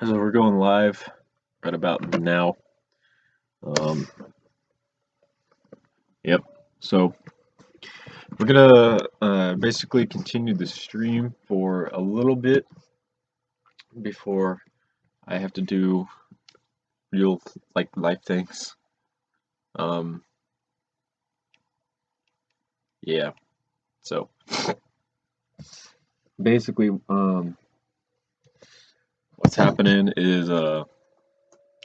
So we're going live right about now. Um, yep. So we're gonna basically continue the stream for a little bit before I have to do real life things. Um, yeah. So basically, what's happening is I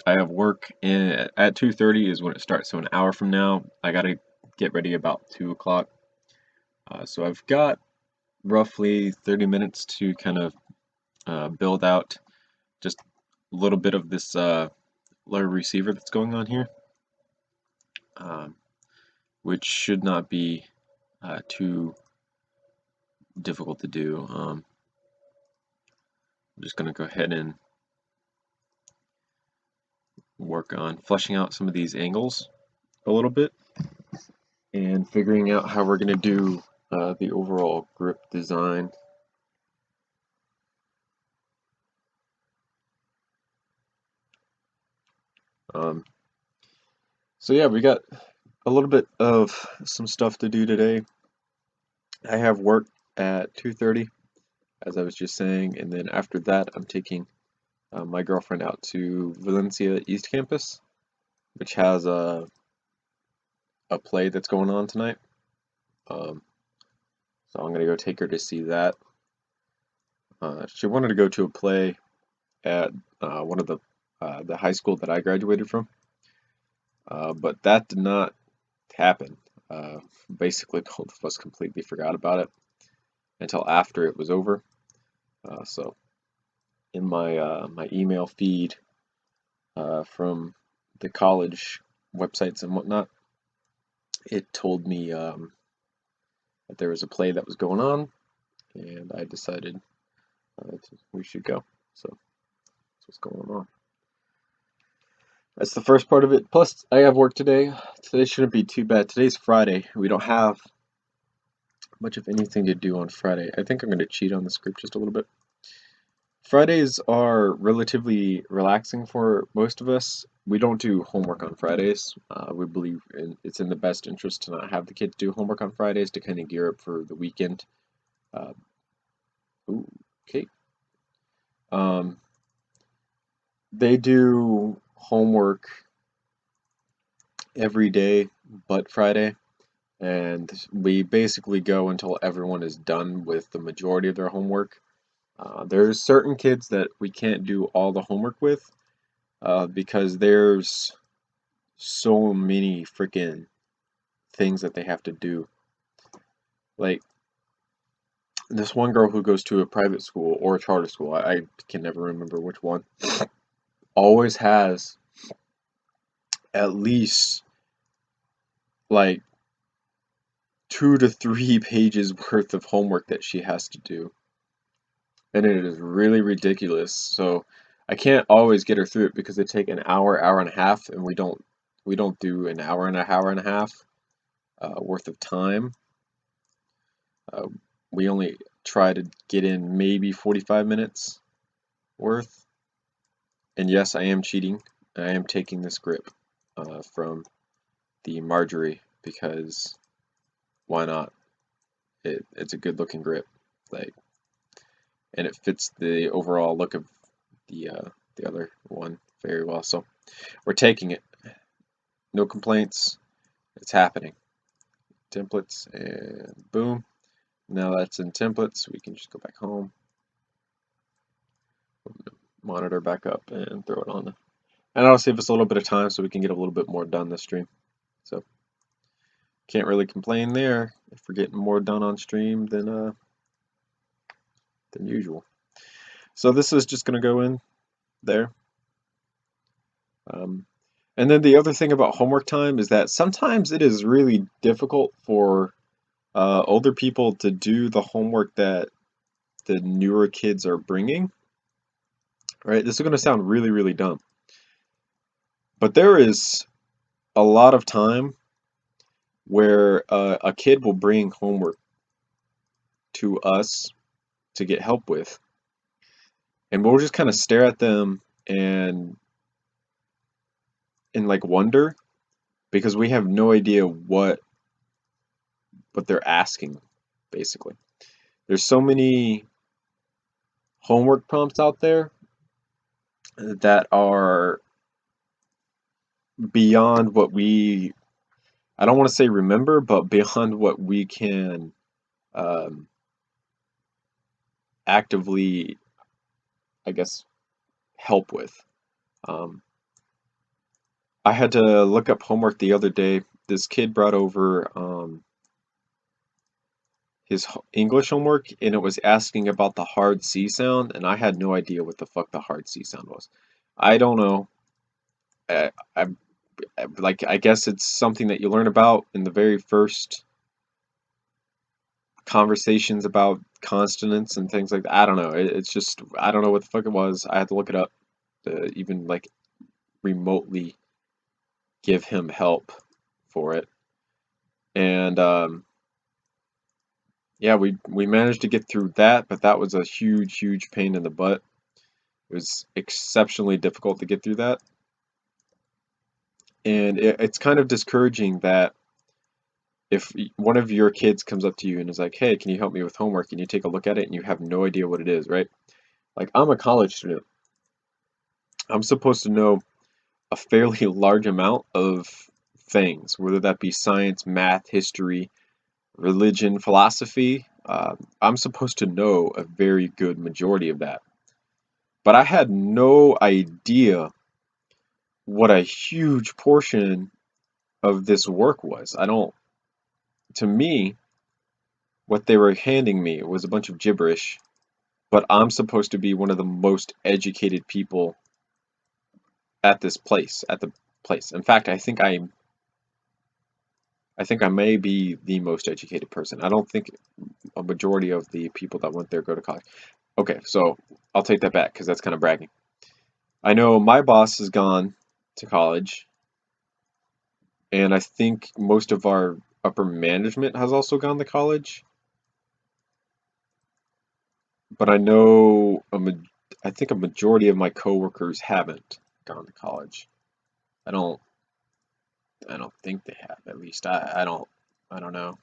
have work at 2:30 is when it starts. So an hour from now, I gotta get ready about 2 o'clock. So I've got roughly 30 minutes to kind of build out just a little bit of this lower receiver that's going on here, um, which should not be too difficult to do. I'm just going to go ahead and work on fleshing out some of these angles a little bit and figuring out how we're going to do the overall grip design. So yeah, we got a little bit of some stuff to do today. I have work at 2:30, as I was just saying, and then after that I'm taking my girlfriend out to Valencia East Campus, which has a play that's going on tonight. So I'm gonna go take her to see that. She wanted to go to a play at one of the high school that I graduated from, but that did not happen. Basically, both of us completely forgot about it until after it was over. So in my email feed from the college websites and whatnot, it told me that there was a play that was going on, and I decided we should go. So that's what's going on. That's the first part of it. Plus, I have work today. Today shouldn't be too bad. Today's Friday. We don't have much of anything to do on Friday. I think I'm going to cheat on the script just a little bit. Fridays are relatively relaxing for most of us. We don't do homework on Fridays. We believe it's in the best interest to not have the kids do homework on Fridays to kind of gear up for the weekend. Okay. They do homework every day but Friday, and we basically go until everyone is done with the majority of their homework. There's certain kids that we can't do all the homework with because there's so many freaking things that they have to do. Like this one girl who goes to a private school or a charter school, I can never remember which one, always has at least like 2 to 3 pages worth of homework that she has to do. And it is really ridiculous. So I can't always get her through it because they take an hour, hour and a half, and we don't do an hour and a half worth of time. We only try to get in maybe 45 minutes worth. And yes, I am cheating. I am taking this grip from the Marjorie because why not? It's a good looking grip, and it fits the overall look of the other one very well. So we're taking it. No complaints. It's happening. Templates and boom. Now that's in templates. We can just go back home, monitor back up, and throw it on. And that'll save us a little bit of time so we can get a little bit more done this stream. So can't really complain there if we're getting more done on stream than usual. So this is just going to go in there. And then the other thing about homework time is that sometimes it is really difficult for older people to do the homework that the newer kids are bringing. Right? This is going to sound really, really dumb. But there is a lot of time where a kid will bring homework to us to get help with. And we'll just kind of stare at them and in like wonder, because we have no idea what they're asking, basically. There's so many homework prompts out there that are beyond what we, I don't want to say remember, but beyond what we can um, actively, I guess, help with. Um, I had to look up homework the other day. This kid brought over his English homework, and it was asking about the hard C sound, and I had no idea what the fuck the hard C sound was. I don't know. I like, I guess it's something that you learn about in the very first conversations about consonants and things like that. I don't know. It's just, I don't know what the fuck it was. I had to look it up to even like remotely give him help for it. And yeah, we managed to get through that, but that was a huge pain in the butt. It was exceptionally difficult to get through that. And it's kind of discouraging that if one of your kids comes up to you and is like, "Hey, can you help me with homework?" and you take a look at it and you have no idea what it is, right? Like, I'm a college student. I'm supposed to know a fairly large amount of things, whether that be science, math, history, religion, philosophy. I'm supposed to know a very good majority of that. But I had no idea what a huge portion of this work was. I don't, to me, what they were handing me was a bunch of gibberish, but I'm supposed to be one of the most educated people at this place, at the place. In fact, I think I may be the most educated person. I don't think a majority of the people that went there go to college. Okay, so I'll take that back because that's kind of bragging. I know my boss has gone to college, and I think most of our upper management has also gone to college. But I know I think a majority of my coworkers haven't gone to college. I don't I don't think they have. At least I don't know.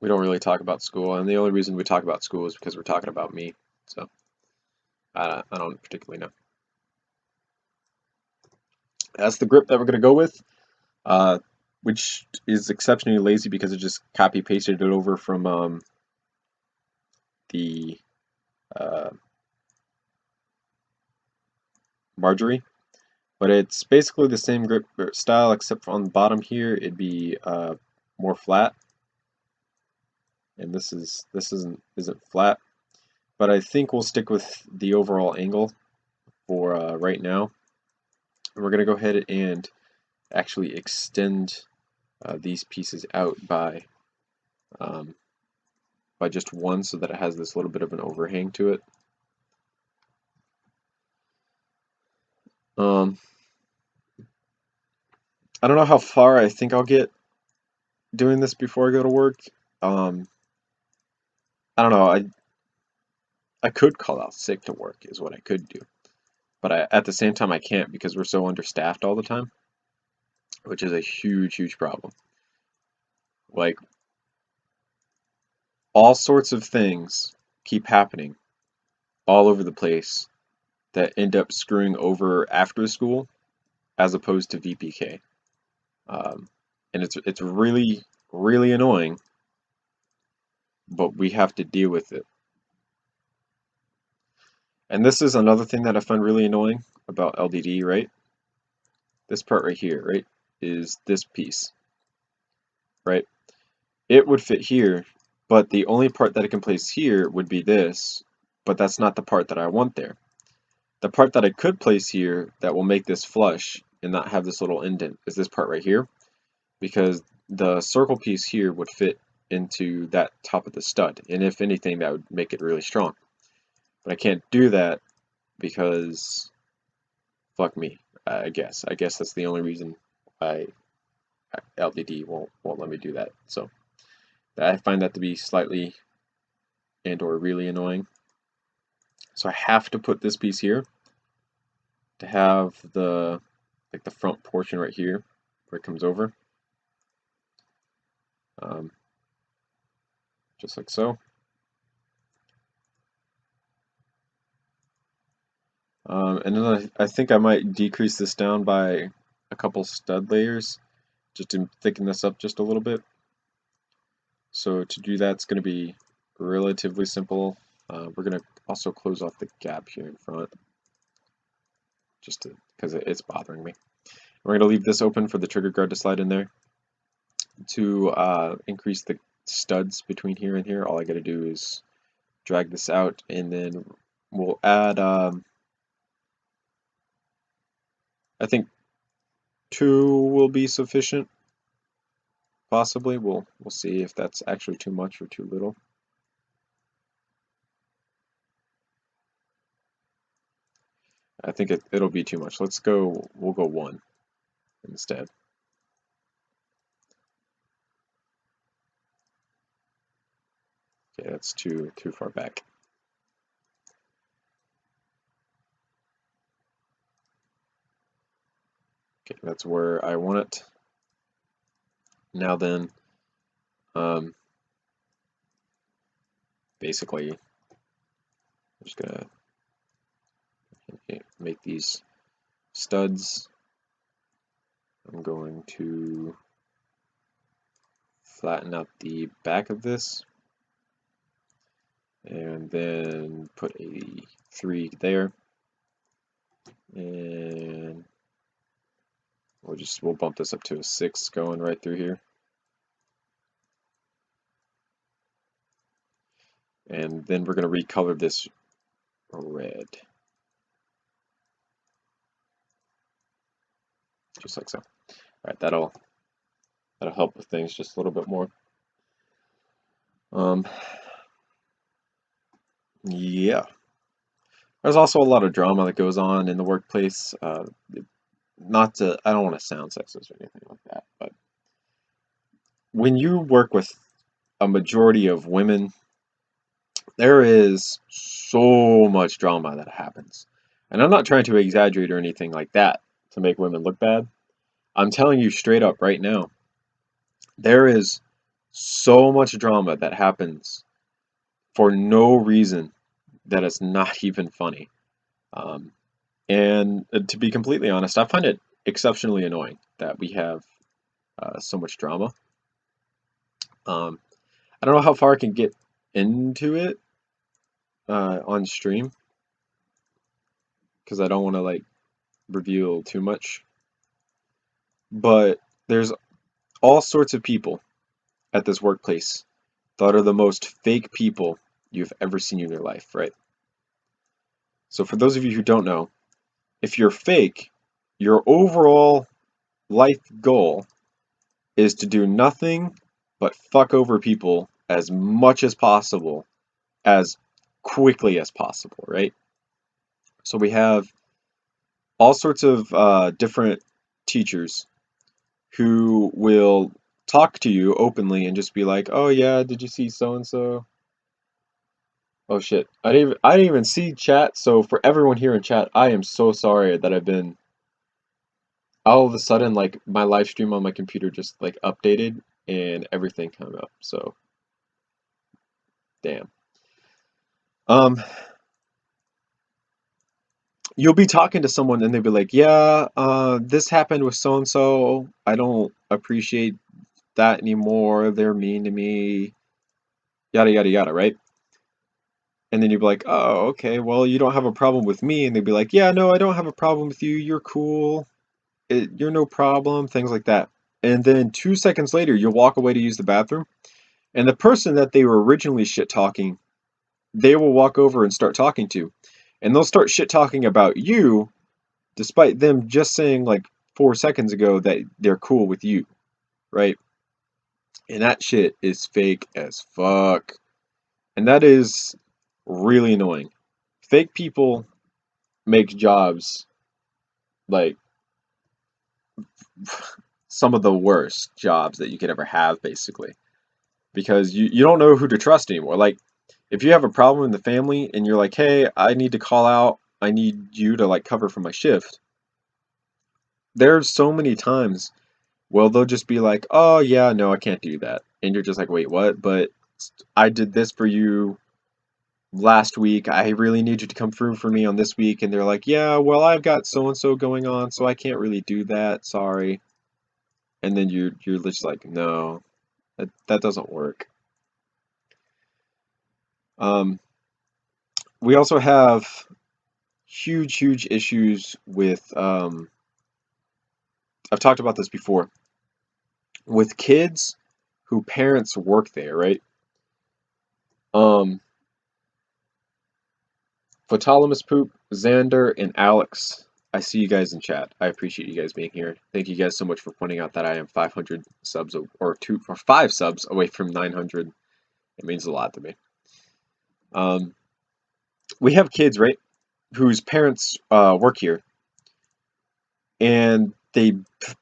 We don't really talk about school, and the only reason we talk about school is because we're talking about me. So I don't particularly know. That's the grip that we're gonna go with, uh, which is exceptionally lazy because it just copy pasted it over from the uh, Marjorie. But it's basically the same grip style, except for on the bottom here it'd be more flat, and this isn't flat. But I think we'll stick with the overall angle for right now. And we're gonna go ahead and actually extend these pieces out um, by just one, so that it has this little bit of an overhang to it. Um, I don't know how far I think I'll get doing this before I go to work. Um, I don't know. I could call out sick to work is what I could do, but at the same time I can't because we're so understaffed all the time, which is a huge problem. Like, all sorts of things keep happening all over the place that end up screwing over after school as opposed to VPK. Um, and it's really annoying, but we have to deal with it. And this is another thing that I find really annoying about LDD, right? This part right here, right, is this piece, right? It would fit here, but the only part that it can place here would be this, but that's not the part that I want there. The part that I could place here that will make this flush and not have this little indent is this part right here, because the circle piece here would fit into that top of the stud, and if anything, that would make it really strong. But I can't do that because fuck me, I guess. I guess that's the only reason I LDD won't let me do that. So I find that to be slightly and or really annoying. So I have to put this piece here to have the like the front portion right here where it comes over, just like so. And then I think I might decrease this down by a couple stud layers just to thicken this up just a little bit. So to do that, it's going to be relatively simple. We're going to also close off the gap here in front, just because it's bothering me. We're going to leave this open for the trigger guard to slide in there. To increase the studs between here and here, all I got to do is drag this out, and then we'll add, I think 2 will be sufficient. Possibly. We'll see if that's actually too much or too little. I think it'll be too much. We'll go 1 instead. Okay, that's too far back. Okay, that's where I want it. Now then, basically, I'm just gonna make these studs. I'm going to flatten out the back of this, and then put a 3 there, and we'll bump this up to a 6 going right through here. And then we're going to recolor this red. Just like so. Alright, that'll help with things just a little bit more. Yeah. There's also a lot of drama that goes on in the workplace. I don't want to sound sexist or anything like that, but when you work with a majority of women, there is so much drama that happens. And I'm not trying to exaggerate or anything like that to make women look bad. I'm telling you straight up right now, there is so much drama that happens for no reason that it's not even funny. And to be completely honest, I find it exceptionally annoying that we have so much drama. I don't know how far I can get into it on stream because I don't want to like reveal too much. But there's all sorts of people at this workplace that are the most fake people you've ever seen in your life, right? So for those of you who don't know, if you're fake, your overall life goal is to do nothing but fuck over people as much as possible, as quickly as possible, right? So we have all sorts of different teachers who will talk to you openly and just be like, "Oh yeah, did you see so and so?" Oh shit, I didn't even see chat. So for everyone here in chat, I am so sorry that I've been all of a sudden like my live stream on my computer just like updated and everything came up. So damn. You'll be talking to someone and they'll be like, "Yeah, this happened with so and so. I don't appreciate that anymore. They're mean to me." Yada yada yada, right? And then you'd be like, "Oh, okay. Well, you don't have a problem with me." And they'd be like, "Yeah, no, I don't have a problem with you. You're cool. You're no problem." Things like that. And then 2 seconds later, you'll walk away to use the bathroom, and the person that they were originally shit talking, they will walk over and start talking to, and they'll start shit talking about you, despite them just saying like 4 seconds ago that they're cool with you, right? And that shit is fake as fuck. And that is really annoying. Fake people make jobs like some of the worst jobs that you could ever have, basically. Because you don't know who to trust anymore. Like, If you have a problem in the family and you're like, hey, I need to call out, I need you to like cover for my shift. There's so many times, well, they'll just be like, oh yeah, no, I can't do that. And you're just like, wait, what? But I did this for you last week. I really need you to come through for me on this week. And they're like, yeah, well, I've got so and so going on, so I can't really do that. Sorry. And then you're just like, no, that doesn't work. Um, we also have huge issues with I've talked about this before with kids who parents work there, right? Um, Phtalamus Poop, Xander, and Alex. I see you guys in chat. I appreciate you guys being here. Thank you guys so much for pointing out that I am 500 subs or 5 subs away from 900. It means a lot to me. We have kids, right, whose parents work here, and they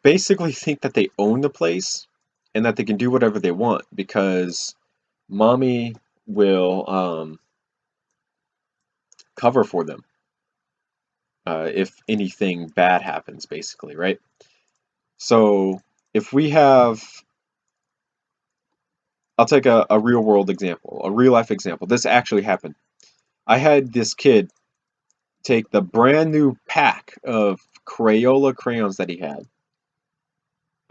basically think that they own the place and that they can do whatever they want because mommy will cover for them if anything bad happens, basically, right? So if we have, I'll take a real world example, a real life example. This actually happened. I had this kid take the brand new pack of Crayola crayons that he had.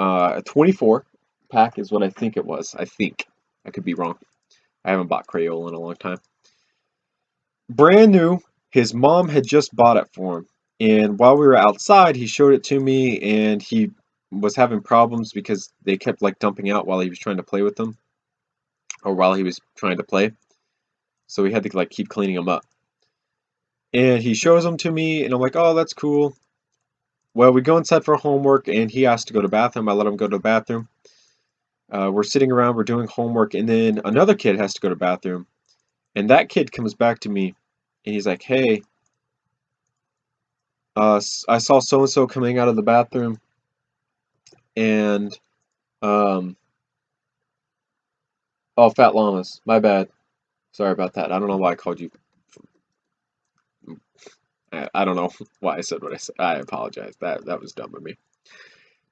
A 24 pack is what I think it was. I think. I could be wrong. I haven't bought Crayola in a long time. Brand new. His mom had just bought it for him. And while we were outside, he showed it to me and he was having problems because they kept like dumping out while he was trying to play with them or while he was trying to play. So we had to like keep cleaning them up. And he shows them to me and I'm like, "Oh, that's cool." Well, we go inside for homework and he has to go to the bathroom. I let him go to the bathroom. We're sitting around, we're doing homework, and then another kid has to go to the bathroom. And that kid comes back to me and he's like, "Hey, I saw so and so coming out of the bathroom, and um, oh, fat llamas. My bad. Sorry about that. I don't know why I called you. I don't know why I said what I said. I apologize. That was dumb of me.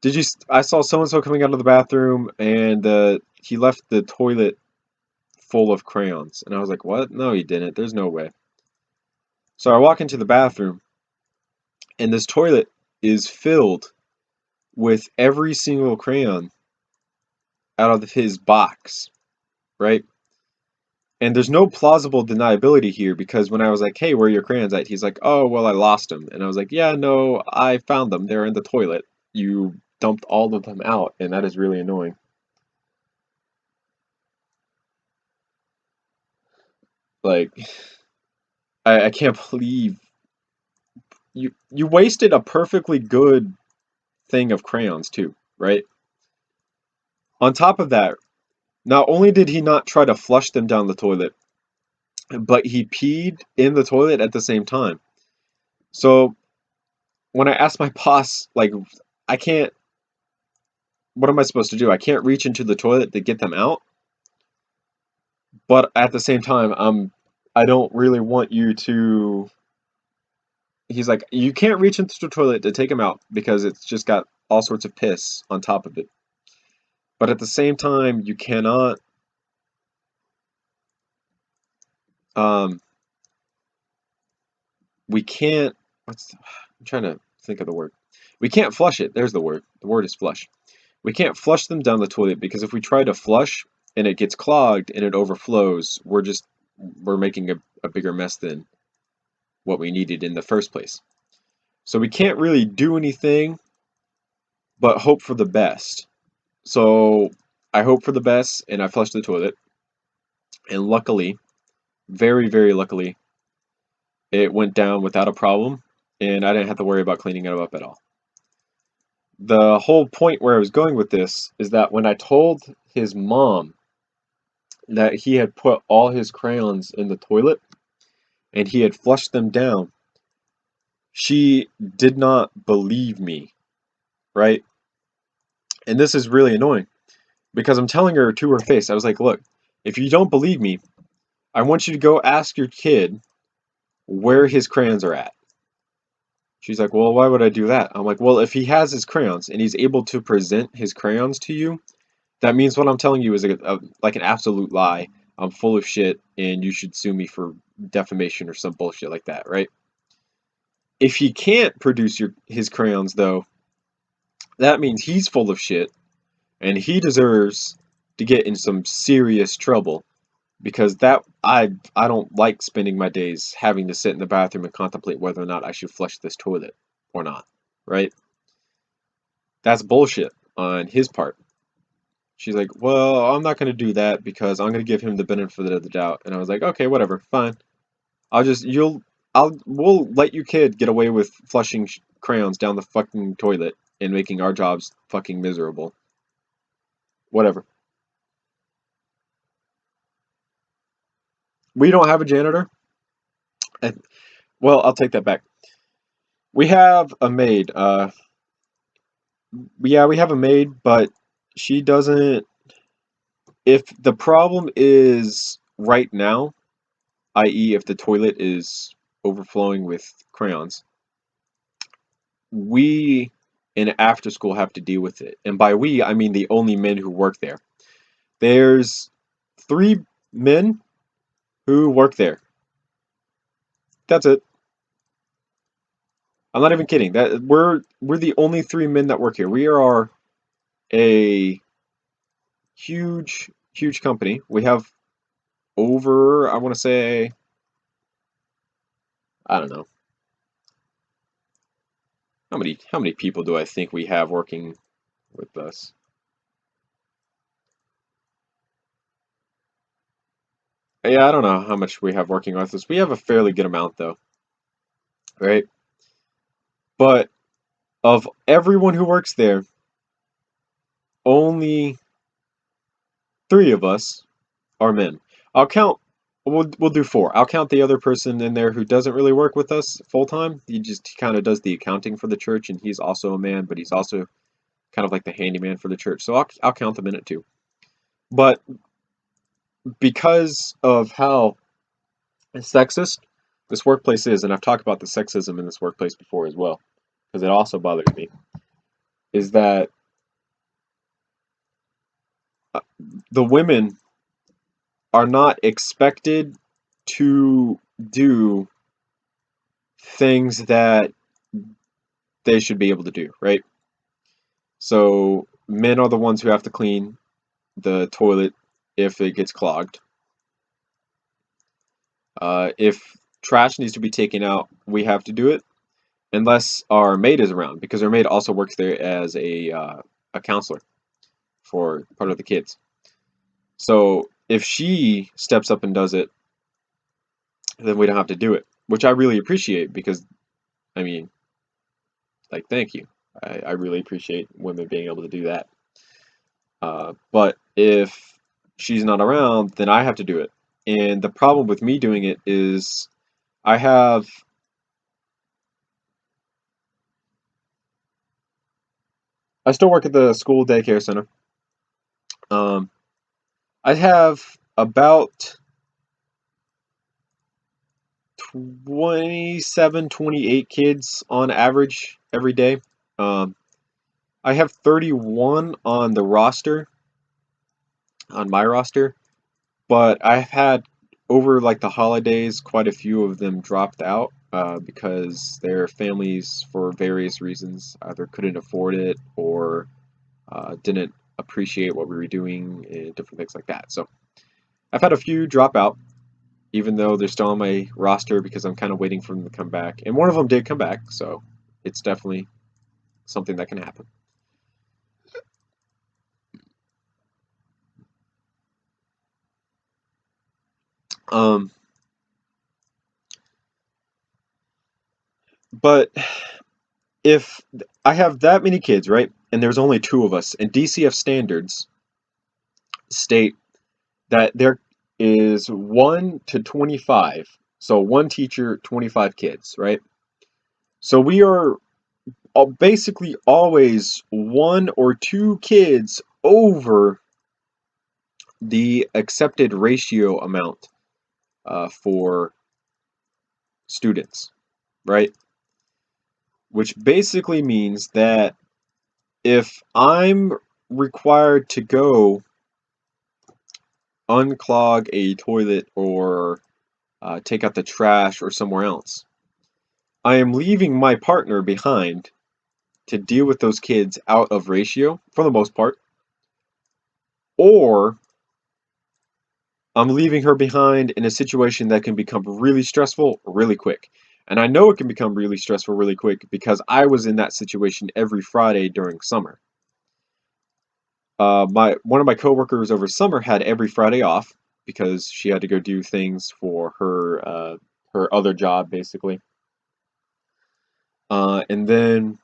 Did you? I saw so and so coming out of the bathroom, and he left the toilet full of crayons, and I was like, "What? No, he didn't. There's no way." So I walk into the bathroom, and this toilet is filled with every single crayon out of his box, right? And there's no plausible deniability here because when I was like, "Hey, where are your crayons at?" He's like, "Oh, well, I lost them." And I was like, "Yeah, no, I found them. They're in the toilet. You dumped all of them out, and that is really annoying." Like, I can't believe you wasted a perfectly good thing of crayons too, right? On top of that, not only did he not try to flush them down the toilet, but he peed in the toilet at the same time. So when I asked my boss, like, I can't, what am I supposed to do? I can't reach into the toilet to get them out, but at the same time, I don't really want you to. He's like, you can't reach into the toilet to take them out because it's just got all sorts of piss on top of it. But at the same time, you cannot. Um, we can't. I'm trying to think of the word. We can't flush it. There's the word. The word is flush. We can't flush them down the toilet because if we try to flush and it gets clogged and it overflows, we're making a bigger mess than what we needed in the first place. So we can't really do anything but hope for the best. So I hope for the best and I flushed the toilet. And luckily, very luckily, it went down without a problem and I didn't have to worry about cleaning it up at all. The whole point where I was going with this is that when I told his mom that he had put all his crayons in the toilet and he had flushed them down, she did not believe me, right? And this is really annoying because I'm telling her to her face, I was like, look, if you don't believe me, I want you to go ask your kid where his crayons are at. She's like, well, why would I do that? I'm like, well, if he has his crayons and he's able to present his crayons to you, that means what I'm telling you is like an absolute lie. I'm full of shit, and you should sue me for defamation or some bullshit like that, right? If he can't produce his crayons, though, that means he's full of shit, and he deserves to get in some serious trouble because that I don't like spending my days having to sit in the bathroom and contemplate whether or not I should flush this toilet or not, right? That's bullshit on his part. She's like, well, I'm not going to do that because I'm going to give him the benefit of the doubt. And I was like, okay, whatever, fine. We'll let your kid get away with flushing crayons down the fucking toilet and making our jobs fucking miserable. Whatever. We don't have a janitor. Well, I'll take that back. We have a maid. Yeah, we have a maid, but she doesn't. If the problem is right now, i.e., if the toilet is overflowing with crayons, we in after school have to deal with it. And by we, I mean the only men who work there. There's 3 men who work there. That's it. I'm not even kidding. That we're the only 3 men that work here. We are a huge company. We have over, I want to say, I don't know. How many people do I think we have working with us? Yeah, I don't know how much we have working with us. We have a fairly good amount though, right? But of everyone who works there, only 3 of us are men. I'll count. We'll do 4. I'll count the other person in there who doesn't really work with us full time. He kind of does the accounting for the church, and he's also a man, but he's also kind of like the handyman for the church. So I'll count them in it too. But because of how sexist this workplace is, and I've talked about the sexism in this workplace before as well, because it also bothers me, is that the women are not expected to do things that they should be able to do, right? So men are the ones who have to clean the toilet if it gets clogged. If trash needs to be taken out, we have to do it, unless our maid is around, because our maid also works there as a counselor for part of the kids. So if she steps up and does it, then we don't have to do it, which I really appreciate because, I mean, like, thank you. I really appreciate women being able to do that. But if she's not around, then I have to do it. And the problem with me doing it is I have I still work at the school daycare center. Um, I have about 27, 28 kids on average every day. Um, I have 31 on the roster, on my roster, but I've had over like the holidays, quite a few of them dropped out because their families, for various reasons, either couldn't afford it or didn't appreciate what we were doing and different things like that. So I've had a few drop out, even though they're still on my roster because I'm kind of waiting for them to come back. And one of them did come back, so it's definitely something that can happen. Um, but if I have that many kids, right, and there's only 2 of us, and DCF standards state that there is 1 to 25, so 1 teacher, 25 kids, right? So we are basically always 1 or 2 kids over the accepted ratio amount for students, right? Which basically means that if I'm required to go unclog a toilet or take out the trash or somewhere else, I am leaving my partner behind to deal with those kids out of ratio for the most part, or I'm leaving her behind in a situation that can become really stressful really quick. And I know it can become really stressful really quick because I was in that situation every Friday during summer. One of my coworkers over summer had every Friday off because she had to go do things for her other job basically. And then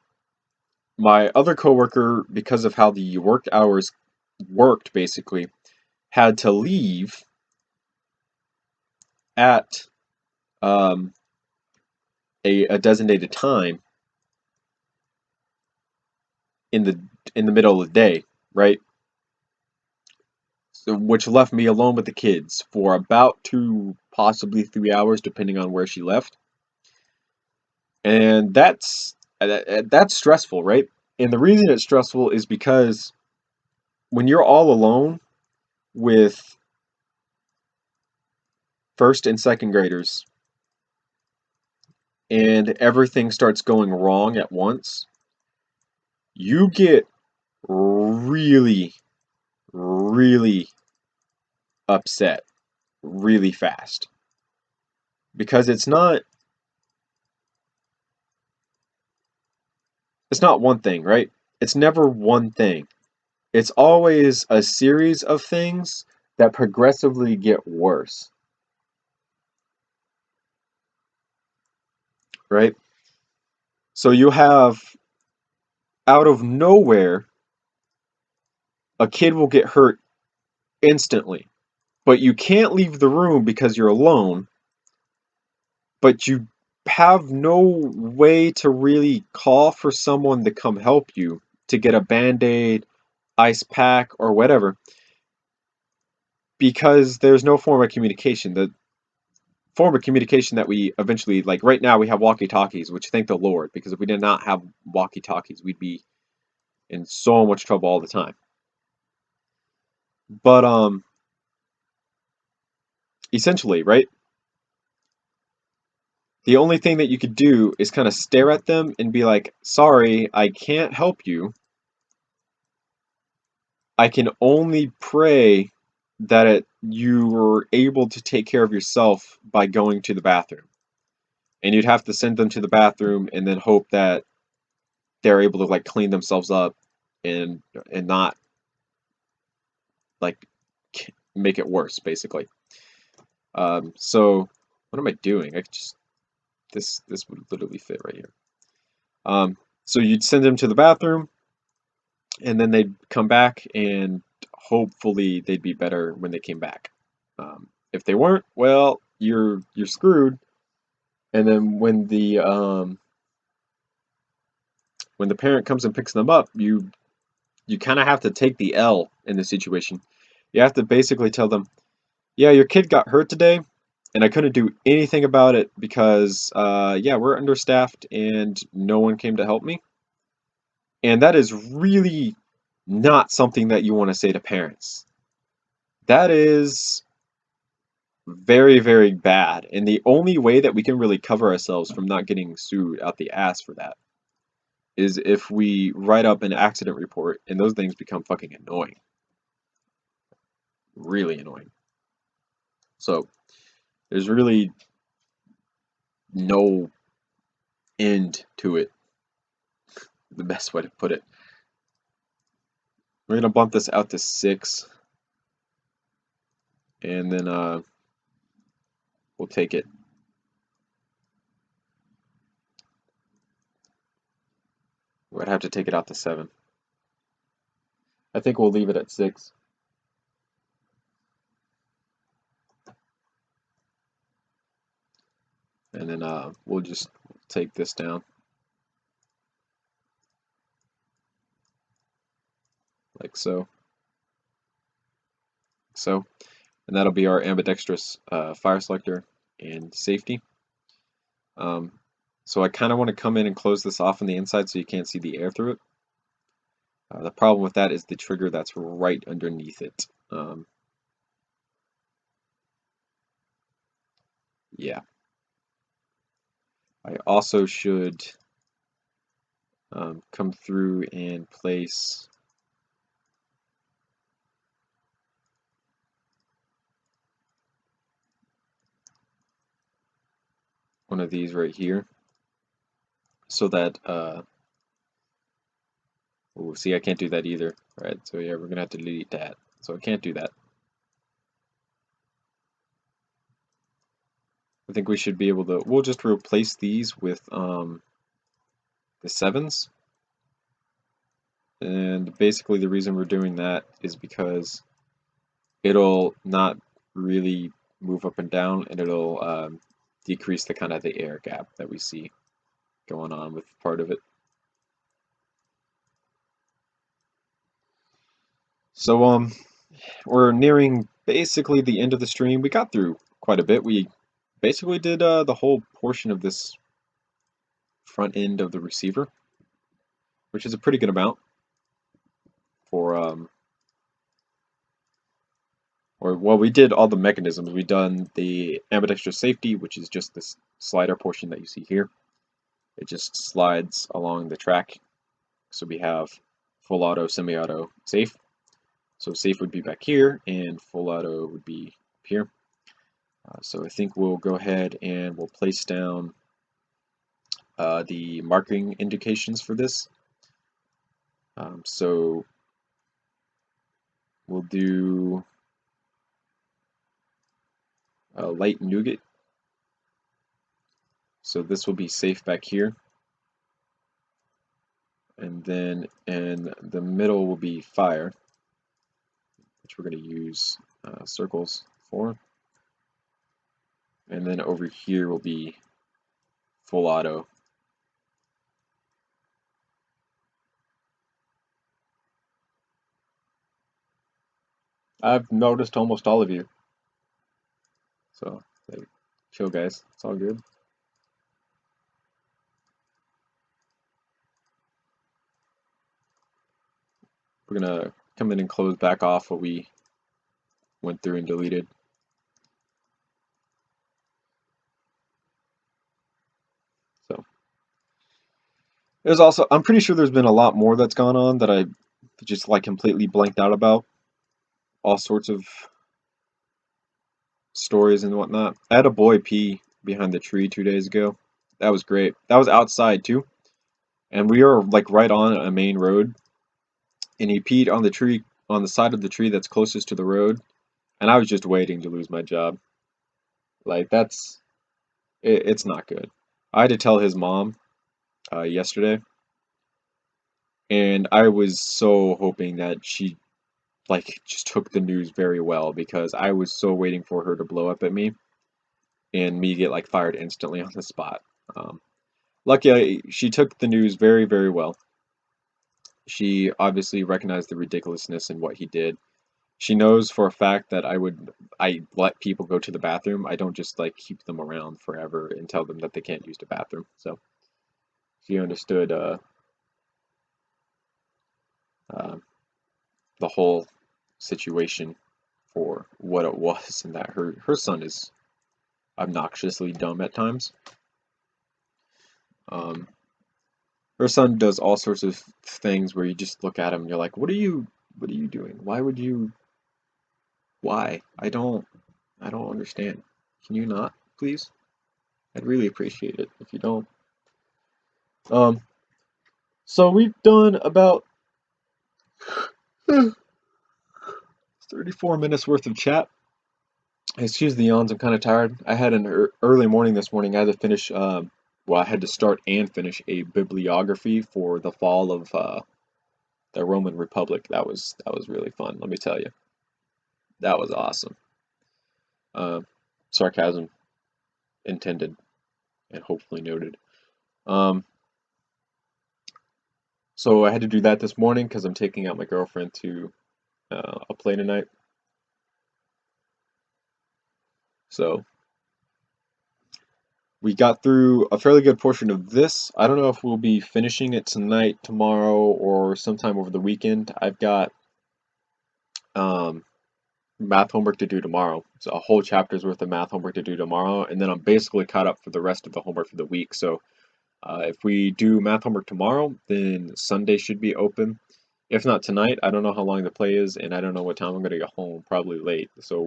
my other coworker, because of how the work hours worked basically, had to leave at um, a designated time in the middle of the day, right? So, which left me alone with the kids for about 2, possibly 3 hours, depending on where she left. And that's stressful, right? And the reason it's stressful is because when you're all alone with first and second graders and everything starts going wrong at once, you get really, really upset really fast. Because it's not one thing, right? It's never one thing. It's always a series of things that progressively get worse, right? So you have out of nowhere a kid will get hurt instantly, but you can't leave the room because you're alone, but you have no way to really call for someone to come help you to get a band-aid, ice pack, or whatever because there's no form of communication. The form of communication that we eventually, like right now, we have walkie-talkies, which thank the Lord, because if we did not have walkie-talkies, we'd be in so much trouble all the time. But essentially, right? The only thing that you could do is kind of stare at them and be like, "Sorry, I can't help you. I can only pray that you were able to take care of yourself by going to the bathroom." And you'd have to send them to the bathroom and then hope that they're able to like clean themselves up and not like make it worse, basically. So what am I doing? I just this would literally fit right here. So you'd send them to the bathroom, and then they'd come back, and hopefully they'd be better when they came back. If they weren't, well, you're screwed. And then when the parent comes and picks them up, you kind of have to take the L in the situation. You have to basically tell them, yeah, your kid got hurt today, and I couldn't do anything about it because, yeah, we're understaffed and no one came to help me. And that is really not something that you want to say to parents. That is very, very bad. And the only way that we can really cover ourselves from not getting sued out the ass for that is if we write up an accident report and those things become fucking annoying. Really annoying. So there's really no end to it, the best way to put it. We're gonna bump this out to 6, and then we'll take it. We'd have to take it out to 7. I think we'll leave it at 6. And then we'll just take this down. Like so. So. and that'll be our ambidextrous fire selector and safety. So I kind of want to come in and close this off on the inside so you can't see the air through it. The problem with that is the trigger that's right underneath it. Yeah. I also should come through and place one of these right here so that oh, see, I can't do that either. Right, so yeah, we're gonna have to delete that. So I can't do that. I think we should be able to, we'll just replace these with the 7s. And basically the reason we're doing that is because it'll not really move up and down, and it'll decrease the kind of the air gap that we see going on with part of it. So we're nearing basically the end of the stream. We got through quite a bit. We basically did the whole portion of this front end of the receiver, which is a pretty good amount for or well, we did all the mechanisms. We done the ambidextrous safety, which is just this slider portion that you see here. It just slides along the track. So we have full auto, semi-auto, safe. So safe would be back here, and full auto would be up here. So I think we'll go ahead and we'll place down the marking indications for this. So we'll do light nougat. So this will be safe back here. And then in the middle will be fire, which we're going to use circles for. And then over here will be full auto. I've noticed almost all of you. So, like, chill guys, it's all good. We're gonna come in and close back off what we went through and deleted. So there's also, I'm pretty sure there's been a lot more that's gone on that I just like completely blanked out about. All sorts of stories and whatnot. I had a boy pee behind the tree 2 days ago. That was great. That was outside too. And we are like right on a main road. And he peed on the tree, on the side of the tree that's closest to the road. And I was just waiting to lose my job. Like it's not good. I had to tell his mom yesterday, and I was so hoping that she like just took the news very well, because I was so waiting for her to blow up at me and me get like fired instantly on the spot. Luckily, she took the news very, very well. She obviously recognized the ridiculousness in what he did. She knows for a fact that I let people go to the bathroom. I don't just like keep them around forever and tell them that they can't use the bathroom. So she understood uh, the whole situation for what it was, and that her son is obnoxiously dumb at times. Um, her son does all sorts of things where you just look at him and you're like, what are you doing? Why would you? Why? I don't understand. Can you not, please? I'd really appreciate it if you don't. Um, so we've done about 34 minutes worth of chat. Excuse the yawns, I'm kind of tired. I had an early morning this morning. I had to finish, well, I had to start and finish a bibliography for the fall of the Roman Republic. That was really fun, let me tell you. That was awesome. Sarcasm intended and hopefully noted. So I had to do that this morning because I'm taking out my girlfriend to a play tonight. So we got through a fairly good portion of this. I don't know if we'll be finishing it tonight, tomorrow, or sometime over the weekend. I've got um, math homework to do tomorrow. So a whole chapter's worth of math homework to do tomorrow, and then I'm basically caught up for the rest of the homework for the week. So if we do math homework tomorrow, then Sunday should be open. If not tonight, I don't know how long the play is, and I don't know what time I'm going to get home. Probably late, so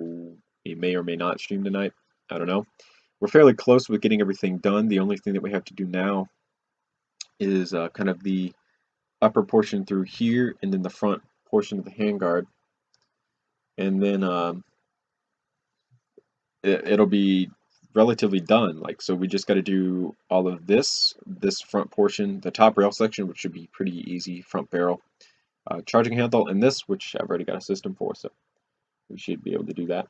we may or may not stream tonight. I don't know. We're fairly close with getting everything done. The only thing that we have to do now is kind of the upper portion through here, and then the front portion of the handguard, and then it'll be relatively done. Like, so we just got to do all of this front portion, the top rail section, which should be pretty easy, front barrel, charging handle, and this, which I've already got a system for, so we should be able to do that.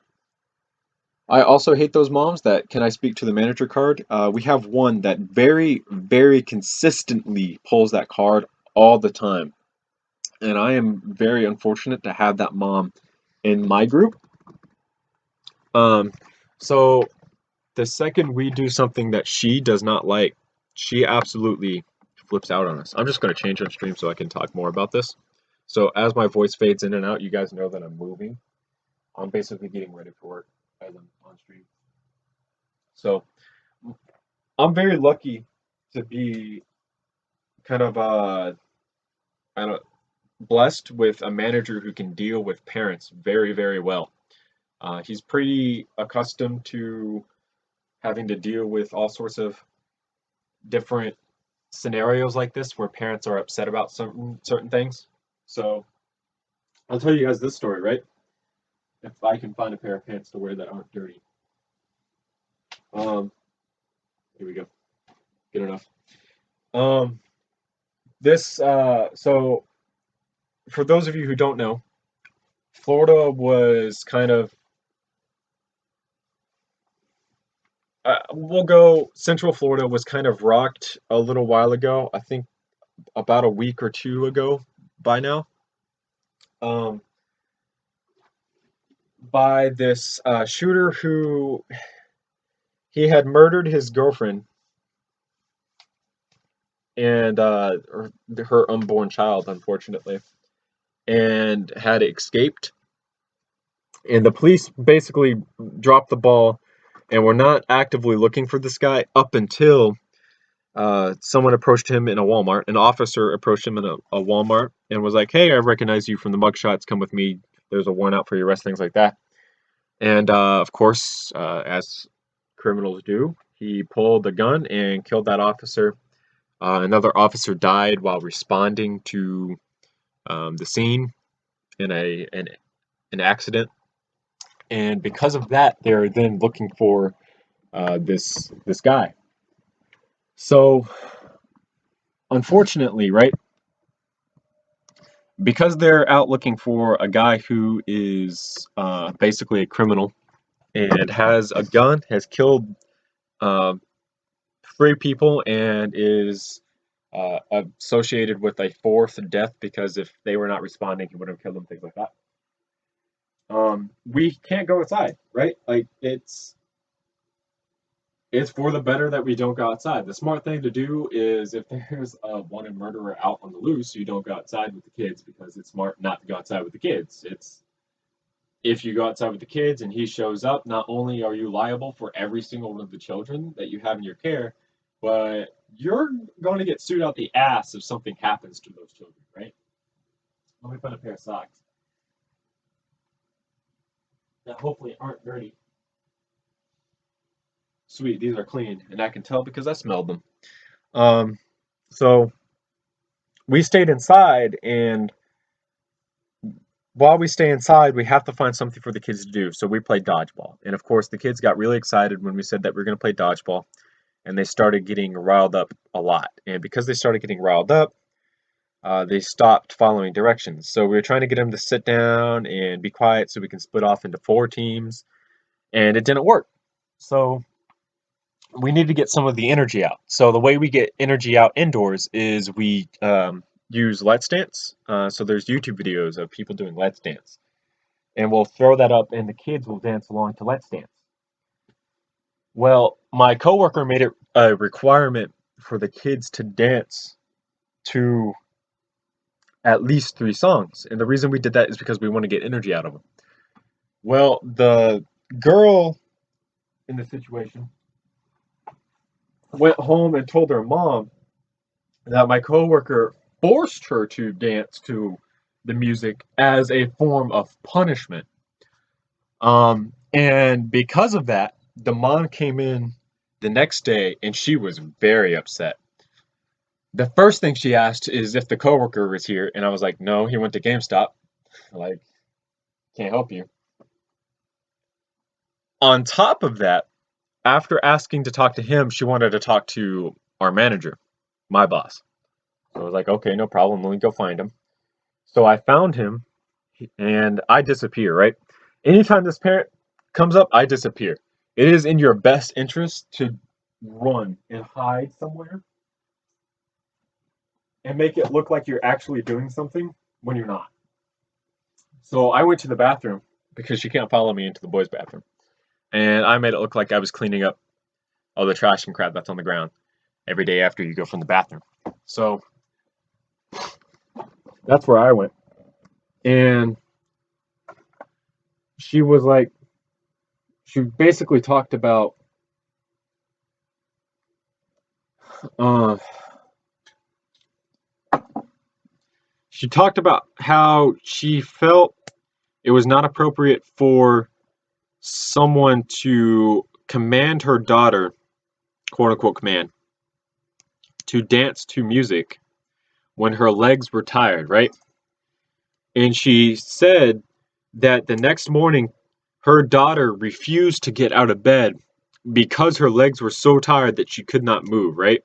I also hate those moms that "can I speak to the manager" card. We have one that very, very consistently pulls that card all the time, and I am very unfortunate to have that mom in my group. Um, so the second we do something that she does not like, she absolutely flips out on us. I'm just going to change on stream so I can talk more about this. So as my voice fades in and out, you guys know that I'm moving. I'm basically getting ready for work as I'm on stream. So I'm very lucky to be kind of I don't blessed with a manager who can deal with parents very, very well. He's pretty accustomed to having to deal with all sorts of different scenarios like this where parents are upset about certain things. So I'll tell you guys this story, right? If I can find a pair of pants to wear that aren't dirty. Um, Here we go. Good enough. Um, so for those of you who don't know, Florida was kind of we'll go Central Florida was kind of rocked a little while ago. I think about a week or two ago by now. Um, by this shooter who he had murdered his girlfriend and her unborn child, unfortunately, and had escaped. And the police basically dropped the ball and were not actively looking for this guy up until someone approached him in a Walmart. An officer approached him in a Walmart and was like, "Hey, I recognize you from the mugshots. Come with me. There's a warrant out for your arrest," things like that. And of course, as criminals do, he pulled the gun and killed that officer. Another officer died while responding to the scene in an accident, and because of that, they're then looking for this guy. So, unfortunately, right, because they're out looking for a guy who is basically a criminal and has a gun, has killed uh, 3 people, and is associated with a 4th death because if they were not responding, he would have killed them, things like that. We can't go outside, right? Like it's for the better that we don't go outside. The smart thing to do is if there's a wanted murderer out on the loose, you don't go outside with the kids because it's smart not to go outside with the kids. It's if you go outside with the kids and he shows up, not only are you liable for every single one of the children that you have in your care, but you're going to get sued out the ass if something happens to those children, right? Let me find a pair of socks that hopefully aren't dirty. Sweet, these are clean, and I can tell because I smelled them. Um, so we stayed inside, and while we stay inside, we have to find something for the kids to do. So we played dodgeball, and of course, the kids got really excited when we said that we are going to play dodgeball, and they started getting riled up a lot. And because they started getting riled up, they stopped following directions. So we were trying to get them to sit down and be quiet so we can split off into 4 teams, and it didn't work. So we need to get some of the energy out. So the way we get energy out indoors is we use Let's Dance. So there's YouTube videos of people doing Let's Dance, and we'll throw that up, and the kids will dance along to Let's Dance. Well, my coworker made it a requirement for the kids to dance to at least 3 songs. And the reason we did that is because we want to get energy out of them. Well, the girl in the situation went home and told her mom that my coworker forced her to dance to the music as a form of punishment. And because of that, the mom came in the next day and she was very upset. The first thing she asked is if the coworker was here, and I was like, no, he went to GameStop. Like, can't help you. On top of that, after asking to talk to him, she wanted to talk to our manager, my boss. So I was like, okay, no problem. Let me go find him. So I found him and I disappear, right? Anytime this parent comes up, I disappear. It is in your best interest to run and hide somewhere and make it look like you're actually doing something when you're not. So I went to the bathroom because she can't follow me into the boys' bathroom. And I made it look like I was cleaning up all the trash and crap that's on the ground every day after you go from the bathroom. So that's where I went. And she was like, she basically talked about uh, how she felt it was not appropriate for someone to command her daughter, quote unquote command, to dance to music when her legs were tired, right? And she said that the next morning her daughter refused to get out of bed because her legs were so tired that she could not move, right?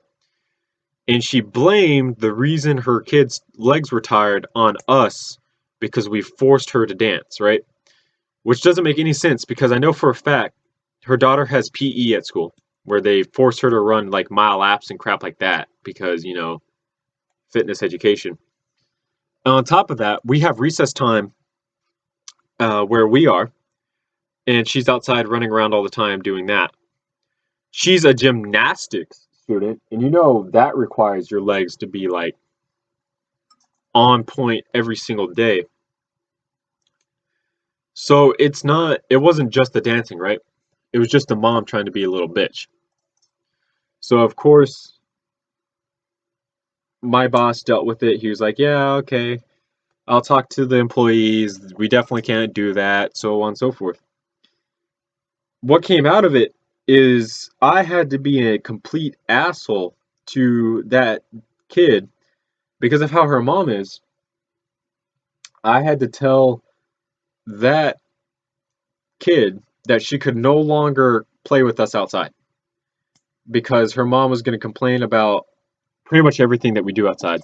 And she blamed the reason her kids' legs were tired on us because we forced her to dance, right? Which doesn't make any sense because I know for a fact her daughter has PE at school where they force her to run like mile laps and crap like that because, fitness education. And on top of that, we have recess time where we are, and she's outside running around all the time doing that. She's a gymnastics student, and that requires your legs to be like on point every single day. So it wasn't just the dancing, right? It was just the mom trying to be a little bitch. So of course, my boss dealt with it. He was like, yeah, okay, I'll talk to the employees. We definitely can't do that, so on and so forth. What came out of it is I had to be a complete asshole to that kid because of how her mom is. I had to tell that kid that she could no longer play with us outside because her mom was going to complain about pretty much everything that we do outside.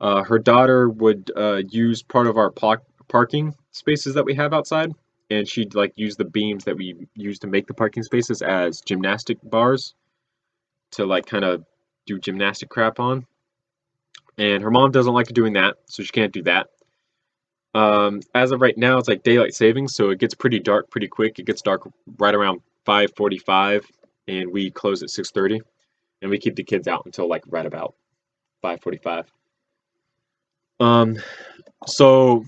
Her daughter would use part of our parking spaces that we have outside, and she'd like use the beams that we use to make the parking spaces as gymnastic bars to like kind of do gymnastic crap on. And her mom doesn't like doing that, so she can't do that. As of right now, it's like daylight savings, so it gets pretty dark pretty quick. It gets dark right around 5:45, and we close at 6:30, and we keep the kids out until like right about 5:45. Um, so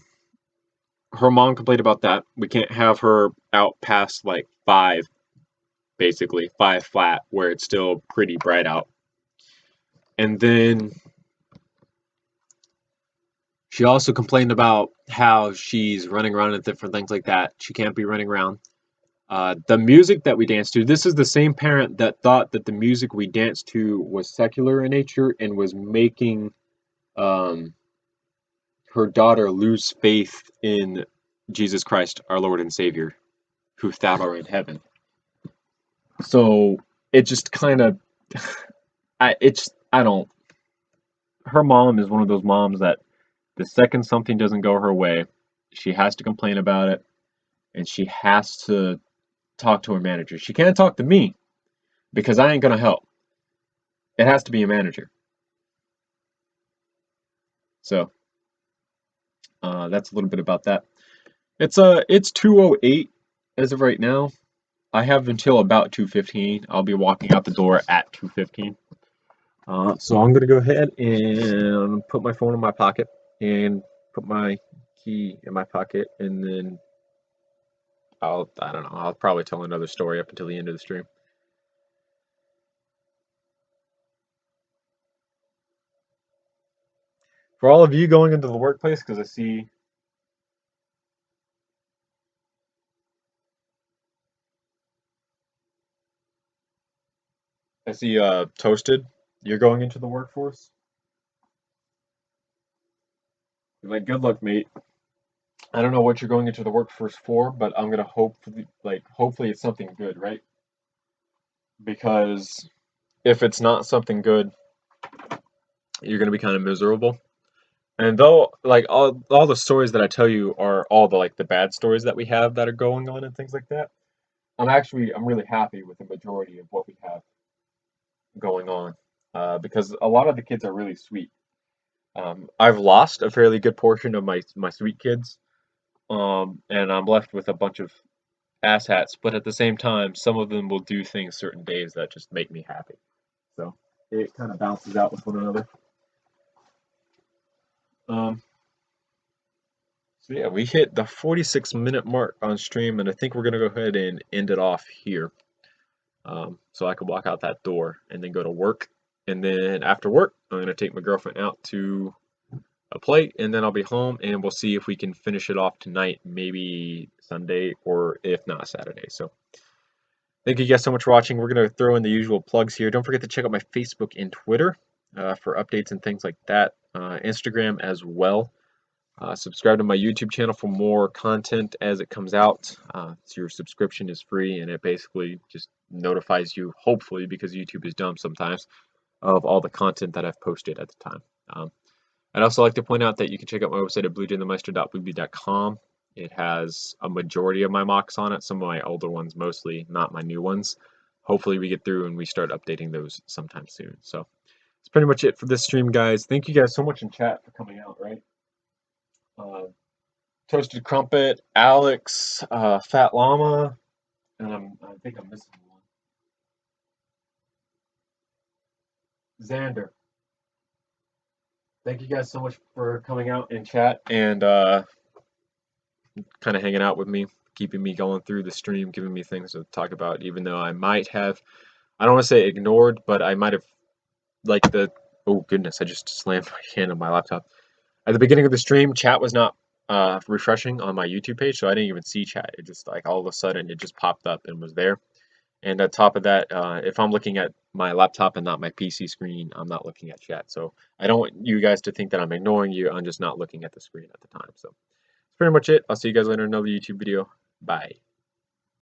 her mom complained about that. We can't have her out past like 5, basically 5 flat, where it's still pretty bright out. And then she also complained about how she's running around and different things like that. She can't be running around. The music that we dance to, this is the same parent that thought that the music we danced to was secular in nature and was making um, her daughter lose faith in Jesus Christ, our Lord and Savior, who thou art in heaven. So it just kind of, I don't. Her mom is one of those moms that the second something doesn't go her way, she has to complain about it, and she has to talk to her manager. She can't talk to me because I ain't gonna help. It has to be a manager. So that's a little bit about that. It's 2:08 as of right now. I have until about 2:15. I'll be walking out the door at 2:15. So I'm gonna go ahead and put my phone in my pocket and put my key in my pocket, and then I don't know, I'll probably tell another story up until the end of the stream. For all of you going into the workplace, because I see Toasted, you're going into the workforce. Like, good luck, mate. I don't know what you're going into the workforce for, but I'm gonna hopefully it's something good, right? Because if it's not something good, you're gonna be kind of miserable. And though, like all the stories that I tell you are all the like the bad stories that we have that are going on and things like that, I'm really happy with the majority of what we have going on, because a lot of the kids are really sweet. I've lost a fairly good portion of my sweet kids, and I'm left with a bunch of asshats. But at the same time, some of them will do things certain days that just make me happy. So it kind of bounces out with one another. Um, so yeah, we hit the 46-minute mark on stream, and I think we're gonna go ahead and end it off here. So I can walk out that door and then go to work. And then after work, I'm gonna take my girlfriend out to a play, and then I'll be home, and we'll see if we can finish it off tonight, maybe Sunday, or if not Saturday. So thank you guys so much for watching. We're gonna throw in the usual plugs here. Don't forget to check out my Facebook and Twitter for updates and things like that. Instagram as well. Subscribe to my YouTube channel for more content as it comes out. So your subscription is free, and it basically just notifies you, hopefully, because YouTube is dumb sometimes, of all the content that I've posted at the time. I'd also like to point out that you can check out my website at bluejaythemeister.weebly.com. It has a majority of my mocks on it, some of my older ones mostly, not my new ones. Hopefully we get through and we start updating those sometime soon. So that's pretty much it for this stream, guys. Thank you guys so much in chat for coming out, right? Toasted Crumpet, Alex, Fat Llama, and I think I'm missing one. Xander. Thank you guys so much for coming out in chat and kind of hanging out with me, keeping me going through the stream, giving me things to talk about, even though I might have, I don't want to say ignored, but I might have, oh goodness, I just slammed my hand on my laptop. At the beginning of the stream, chat was not refreshing on my YouTube page, so I didn't even see chat. It just, like, all of a sudden, it just popped up and was there. And on top of that, if I'm looking at my laptop and not my PC screen, I'm not looking at chat. So I don't want you guys to think that I'm ignoring you. I'm just not looking at the screen at the time. So that's pretty much it. I'll see you guys later in another YouTube video. Bye.